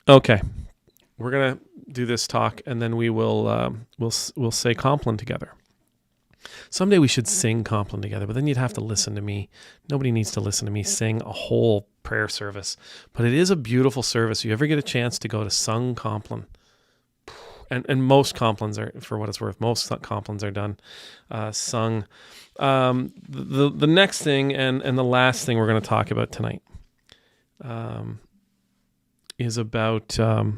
Okay, we're gonna do this talk, and then we'll say compline together. Someday we should sing compline together, but then you'd have to listen to me. Nobody needs to listen to me sing a whole prayer service, but it is a beautiful service. If you ever get a chance to go to sung compline, and most complines are, for what it's worth, most complines are done sung. The next thing and the last thing we're going to talk about tonight is about the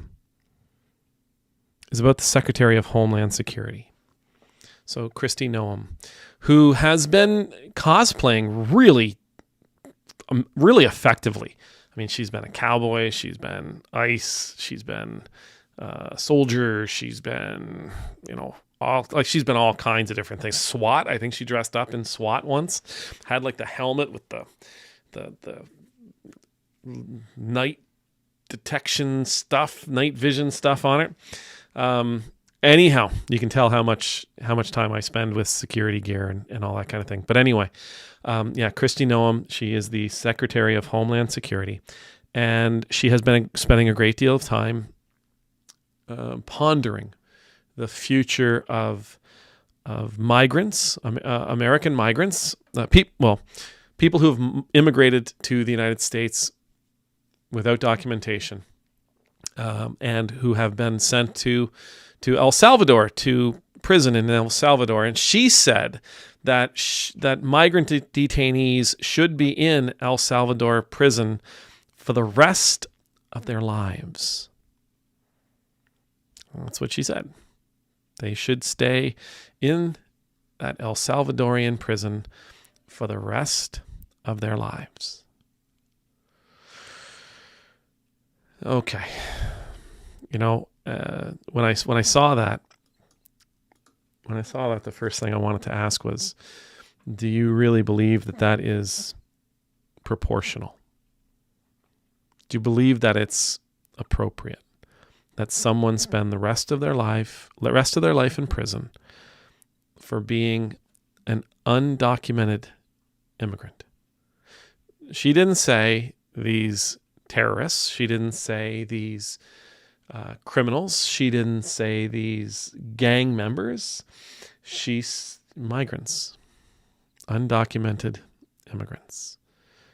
Secretary of Homeland Security. So Kristi Noem, who has been cosplaying really effectively. I mean, she's been a cowboy, she's been ICE, she's been a soldier, she's been, she's been all kinds of different things. SWAT, I think she dressed up in SWAT once, had like the helmet with the night detection stuff, night vision stuff on it. Anyhow, you can tell how much time I spend with security gear and all that kind of thing. But anyway, Kristi Noem, she is the Secretary of Homeland Security, and she has been spending a great deal of time pondering the future of migrants, American migrants, people who have immigrated to the United States without documentation, and who have been sent to El Salvador, to prison in El Salvador. And she said that that migrant detainees should be in El Salvador prison for the rest of their lives. That's what she said. They should stay in that El Salvadorian prison for the rest of their lives. Okay. When I saw that, the first thing I wanted to ask was, do you really believe that is proportional? Do you believe that it's appropriate that someone spend the rest of their life in prison for being an undocumented immigrant? She didn't say these terrorists. She didn't say these criminals. She didn't say these gang members. She's migrants, undocumented immigrants,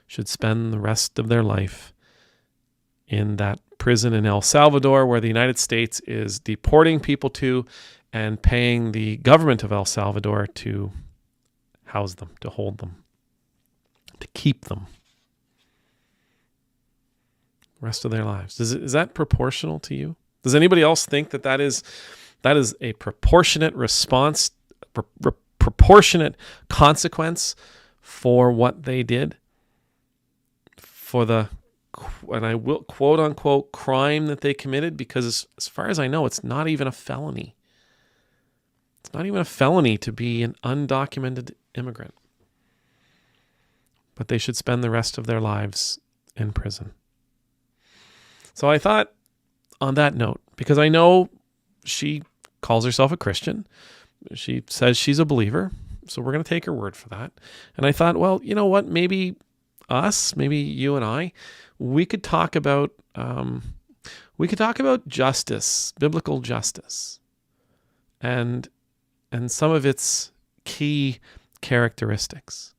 should spend the rest of their life in that prison in El Salvador, where the United States is deporting people to and paying the government of El Salvador to house them, to hold them, to keep them the rest of their lives. Is that proportional to you? Does anybody else think that is a proportionate response, proportionate consequence for what they did, for the, and I will quote unquote, crime that they committed? Because as far as I know, it's not even a felony. It's not even a felony to be an undocumented immigrant. But they should spend the rest of their lives in prison. So I thought, on that note, because I know she calls herself a Christian, she says she's a believer, so we're going to take her word for that. And I thought, well, you know what? Maybe you and I, we could talk about justice, biblical justice, and some of its key characteristics.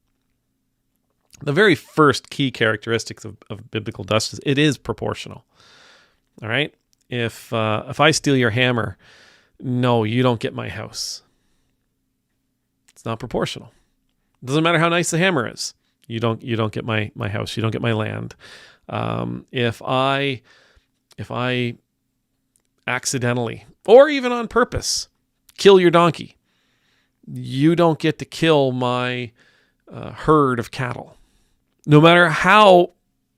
The very first key characteristics of biblical justice, it is proportional. All right? If I steal your hammer, no, you don't get my house. It's not proportional. It doesn't matter how nice the hammer is. You don't get my house. You don't get my land. If I accidentally, or even on purpose, kill your donkey, you don't get to kill my herd of cattle. No matter how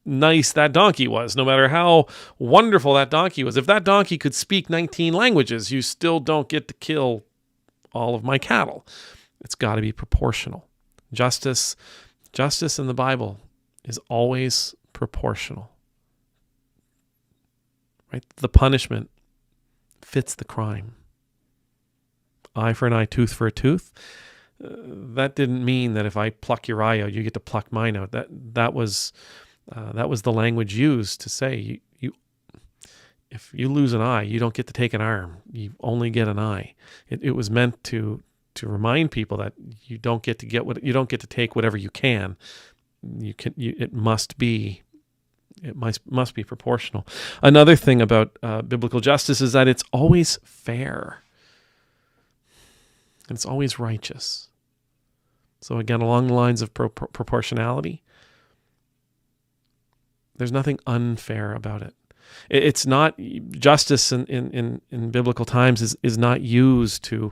nice that donkey was, no matter how wonderful that donkey was, if that donkey could speak 19 languages, you still don't get to kill all of my cattle. It's got to be proportional. Justice in the Bible is always proportional. Right? The punishment fits the crime. Eye for an eye, tooth for a tooth. That didn't mean that if I pluck your eye out, you get to pluck mine out. That was the language used to say If you lose an eye, you don't get to take an arm. You only get an eye. It was meant to remind people that you don't get to take whatever you can. It must be proportional. Another thing about biblical justice is that it's always fair. It's always righteous. So again, along the lines of proportionality, there's nothing unfair about it. It's not, justice in biblical times is not used in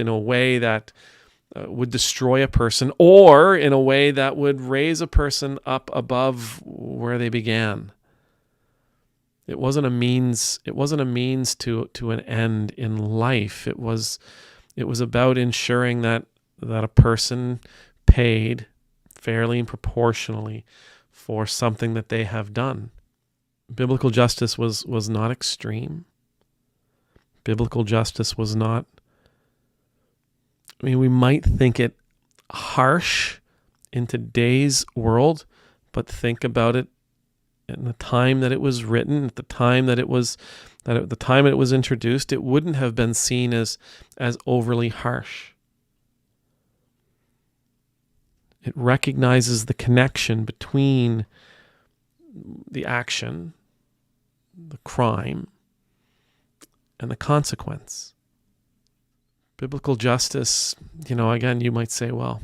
a way that would destroy a person, or in a way that would raise a person up above where they began. It wasn't a means to an end in life. It was about ensuring that a person paid fairly and proportionally for something that they have done. Biblical justice was not extreme. Biblical justice was not, we might think it harsh in today's world, but think about it in the time that it was written, at the time that it was introduced, it wouldn't have been seen as overly harsh. It recognizes the connection between the action, the crime, and the consequence. Biblical justice, again, you might say, well,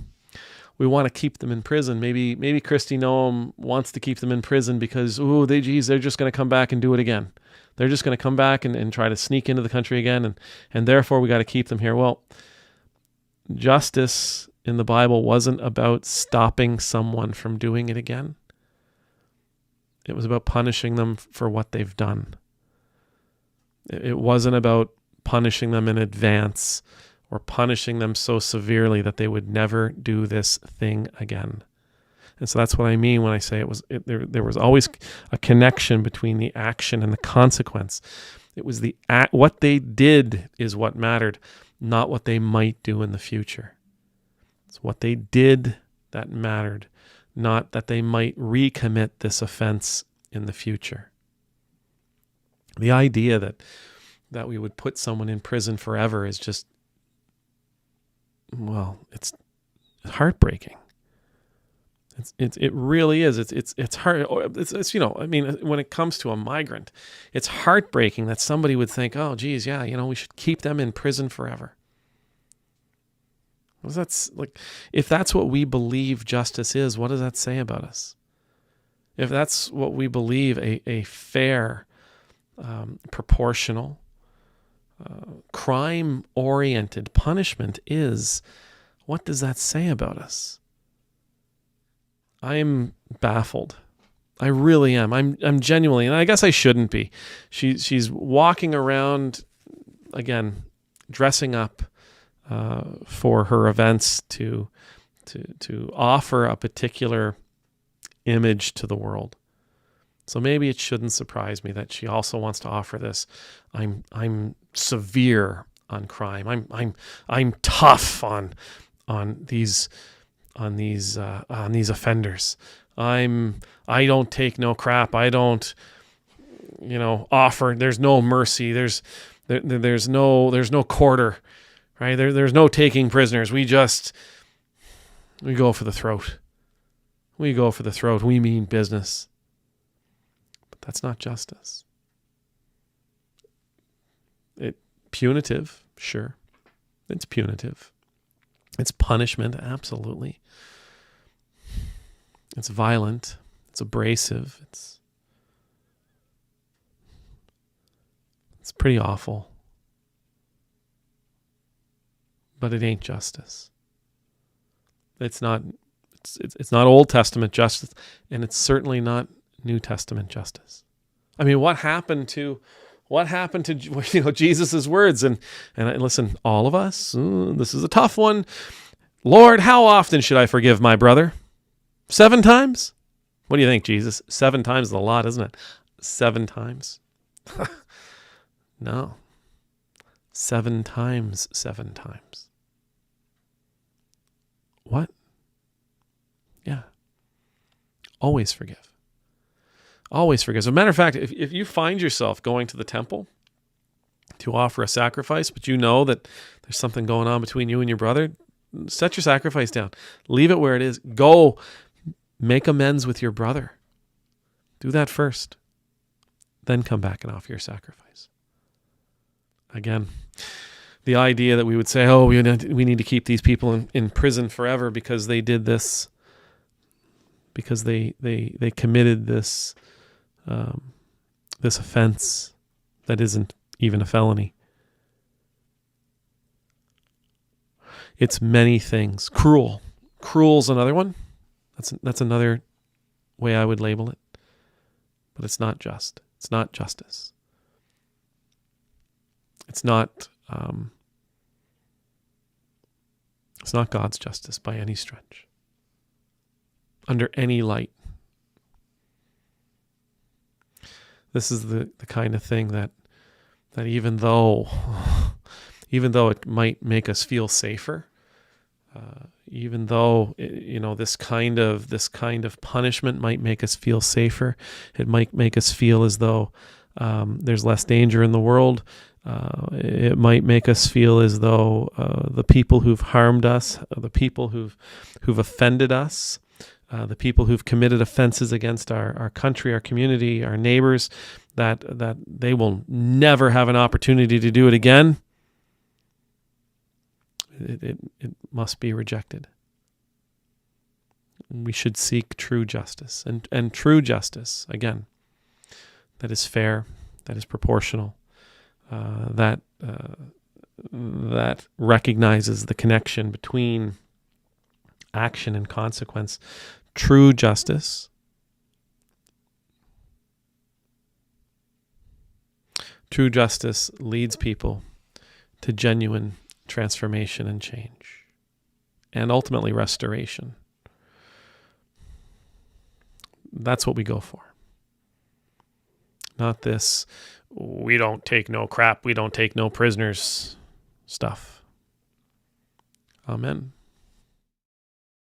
we want to keep them in prison. Maybe Kristi Noem wants to keep them in prison because, they're just going to come back and do it again. They're just going to come back and try to sneak into the country again, and therefore we got to keep them here. Well, justice in the Bible wasn't about stopping someone from doing it again. It was about punishing them for what they've done. It wasn't about punishing them in advance or punishing them so severely that they would never do this thing again. And so that's what I mean when I say there was always a connection between the action and the consequence. It was what they did is what mattered, not what they might do in the future. It's what they did that mattered, not that they might recommit this offense in the future. The idea that we would put someone in prison forever is just, it's heartbreaking. It really is. It's hard. It's when it comes to a migrant, it's heartbreaking that somebody would think, oh, geez, yeah, we should keep them in prison forever. That's like, if that's what we believe justice is, what does that say about us? If that's what we believe a fair, proportional, crime-oriented punishment is, what does that say about us? I'm baffled. I really am. I'm genuinely, and I guess I shouldn't be. She's walking around, again, dressing up for her events to offer a particular image to the world. So maybe it shouldn't surprise me that she also wants to offer this. I'm severe on crime. I'm tough on these offenders. I don't take no crap. I don't offer. There's no mercy. There's no quarter. Right? There's no taking prisoners. We go for the throat. We go for the throat. We mean business. But that's not justice. Punitive, sure. It's punitive. It's punishment, absolutely. It's violent. It's abrasive. It's pretty awful. But it ain't justice. It's not Old Testament justice, and it's certainly not New Testament justice. I mean, what happened to Jesus' words? And listen, all of us, this is a tough one. Lord, how often should I forgive my brother? 7 times? What do you think, Jesus? 7 times is a lot, isn't it? 7 times? No. 7 times 7 times. What? Yeah. Always forgive. Always forgives. As a matter of fact, if you find yourself going to the temple to offer a sacrifice, but you know that there's something going on between you and your brother, set your sacrifice down. Leave it where it is. Go make amends with your brother. Do that first. Then come back and offer your sacrifice. Again, the idea that we would say, oh, we need to keep these people in prison forever because they did this, because they committed this this offense that isn't even a felony. It's many things. Cruel. Cruel's another one. That's another way I would label it. But it's not just. It's not justice. It's not God's justice by any stretch. Under any light. This is the kind of thing that even though it might make us feel safer, even though this kind of punishment might make us feel safer, it might make us feel as though there's less danger in the world. It might make us feel as though the people who've harmed us, the people who've offended us, the people who've committed offenses against our country, our community, our neighbors, that they will never have an opportunity to do it again. It must be rejected. We should seek true justice, and true justice, again, that is fair, that is proportional, that recognizes the connection between action and consequence. True justice leads people to genuine transformation and change, and ultimately restoration. That's what we go for. Not this, we don't take no crap, we don't take no prisoners stuff. Amen.